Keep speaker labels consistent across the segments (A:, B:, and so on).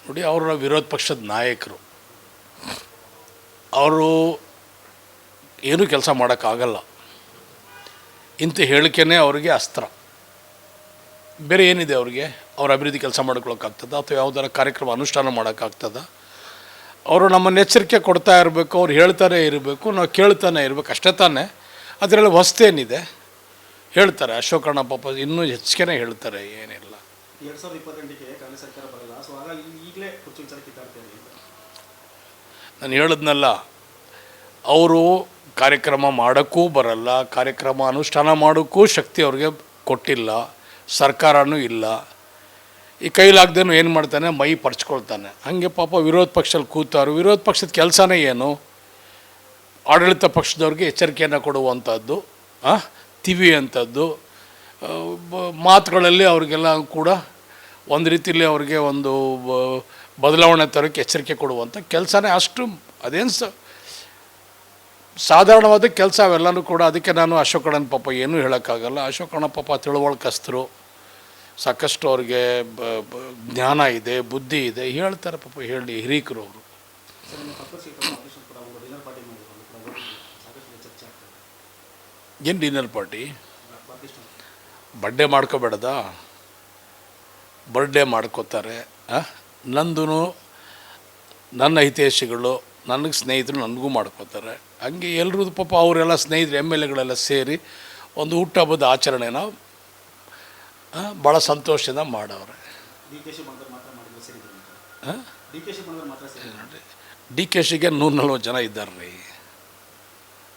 A: ನೋಡಿ, ಅವರ ವಿರೋಧ ಪಕ್ಷದ ನಾಯಕರು, ಅವರು ಏನೂ ಕೆಲಸ ಮಾಡೋಕ್ಕಾಗಲ್ಲ. ಇಂಥ ಹೇಳಿಕೆನೇ ಅವರಿಗೆ ಅಸ್ತ್ರ. ಬೇರೆ ಏನಿದೆ ಅವ್ರಿಗೆ? ಅವ್ರ ಅಭಿವೃದ್ಧಿ ಕೆಲಸ ಮಾಡ್ಕೊಳಕ್ಕಾಗ್ತದ ಅಥವಾ ಯಾವುದಾರ ಕಾರ್ಯಕ್ರಮ ಅನುಷ್ಠಾನ ಮಾಡೋಕ್ಕಾಗ್ತದ? ಅವರು ನಮ್ಮನ್ನು ಎಚ್ಚರಿಕೆ ಕೊಡ್ತಾ ಇರಬೇಕು, ಅವ್ರು ಹೇಳ್ತಾನೆ ಇರಬೇಕು, ನಾವು ಕೇಳ್ತಾನೆ ಇರಬೇಕು, ಅಷ್ಟೇ ತಾನೇ. ಅದರಲ್ಲಿ ಹೊಸ್ತೇನಿದೆ? ಹೇಳ್ತಾರೆ ಅಶೋಕಣ್ಣ ಪಾಪ ಇನ್ನೂ ಹೆಚ್ಚಿಗೆ ಹೇಳ್ತಾರೆ, ಏನಿಲ್ಲ.
B: 2028ಕ್ಕೆ ಕಾಂಗ್ರೆಸ್ ಸರ್ಕಾರ ಬರಲ್ಲ, ಸೊ ಹಾಗಾಗಿ ಈಗಲೇ ಕುರ್ಚಿ ವಿಚಾರ ಕಿತ್ತಾಡ್ತಾರೆ.
A: ನಾನು ಹೇಳಿದ್ನಲ್ಲ, ಅವರು ಕಾರ್ಯಕ್ರಮ ಮಾಡೋಕ್ಕೂ ಬರಲ್ಲ, ಕಾರ್ಯಕ್ರಮ ಅನುಷ್ಠಾನ ಮಾಡೋಕ್ಕೂ ಶಕ್ತಿ ಅವ್ರಿಗೆ ಕೊಟ್ಟಿಲ್ಲ, ಸರ್ಕಾರನೂ ಇಲ್ಲ. ಈ ಕೈಲಾಗ್ದೇನು ಏನು ಮಾಡ್ತಾನೆ, ಮೈ ಪರ್ಚ್ಕೊಳ್ತಾನೆ. ಹಾಗೆ ಪಾಪ ವಿರೋಧ ಪಕ್ಷದಲ್ಲಿ ಕೂತಾರು. ವಿರೋಧ ಪಕ್ಷದ ಕೆಲಸನೇ ಏನು? ಆಡಳಿತ ಪಕ್ಷದವ್ರಿಗೆ ಎಚ್ಚರಿಕೆಯನ್ನು ಕೊಡುವಂಥದ್ದು, ತಿವಿಯುವಂಥದ್ದು, ಮಾತುಗಳಲ್ಲಿ ಅವ್ರಿಗೆಲ್ಲ ಕೂಡ ಒಂದು ರೀತಿಯಲ್ಲಿ ಅವ್ರಿಗೆ ಒಂದು ಬದಲಾವಣೆ ತರೋಕ್ಕೆ ಎಚ್ಚರಿಕೆ ಕೊಡುವಂಥ ಕೆಲಸನೇ. ಅಷ್ಟು ಅದೇನು ಸಾಧಾರಣವಾದ ಕೆಲಸ ಅವೆಲ್ಲನೂ ಕೂಡ. ಅದಕ್ಕೆ ನಾನು ಅಶೋಕಣ್ಣನ ಪಾಪ ಏನೂ ಹೇಳೋಕ್ಕಾಗಲ್ಲ. ಅಶೋಕಣ್ಣ ಪಾಪ ತಿಳುವಳಿಕಸ್ತರು, ಸಾಕಷ್ಟು ಅವ್ರಿಗೆ ಜ್ಞಾನ ಇದೆ, ಬುದ್ಧಿ ಇದೆ, ಹೇಳ್ತಾರೆ ಪಾಪ, ಹೇಳಿ ಹಿರೀಕರು ಅವರು. ಏನು ಡಿನ್ನರ್ ಪಾರ್ಟಿ? ಬರ್ಡೇ ಮಾಡ್ಕೋಬೇಡದ? ಬರ್ಡೇ ಮಾಡ್ಕೋತಾರೆ. ನಂದು ನನ್ನ ಹಿತೈಷಿಗಳು, ನನಗೆ ಸ್ನೇಹಿತರು ನನಗೂ ಮಾಡ್ಕೋತಾರೆ. ಹಂಗೆ ಎಲ್ಲರೂ ಪಾಪ ಅವರೆಲ್ಲ ಸ್ನೇಹಿತರು MLAಗಳೆಲ್ಲ ಸೇರಿ ಒಂದು ಹುಟ್ಟುಹಬ್ಬದ ಆಚರಣೆನ ಭಾಳ ಸಂತೋಷದಿಂದ ಮಾಡವ್ರೆ. DKಶಿಗೆ 140 ಜನ ಇದ್ದಾರೆ ರೀ.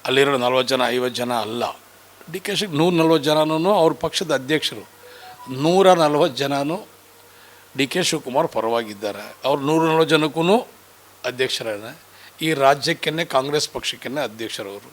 A: ಅಲ್ಲಿರೋ 40 ಜನ 50 ಜನ ಅಲ್ಲ. DKಶಿಗೆ 140 ಜನನೂ ಅವ್ರ ಪಕ್ಷದ ಅಧ್ಯಕ್ಷರು. 140 ಜನನೂ DK ಶಿವಕುಮಾರ್ ಪರವಾಗಿದ್ದಾರೆ. ಅವ್ರು 140 ಜನಕ್ಕೂ ಅಧ್ಯಕ್ಷರೇ. ಈ ರಾಜ್ಯಕ್ಕೇ ಕಾಂಗ್ರೆಸ್ ಪಕ್ಷಕ್ಕೇ ಅಧ್ಯಕ್ಷರವರು.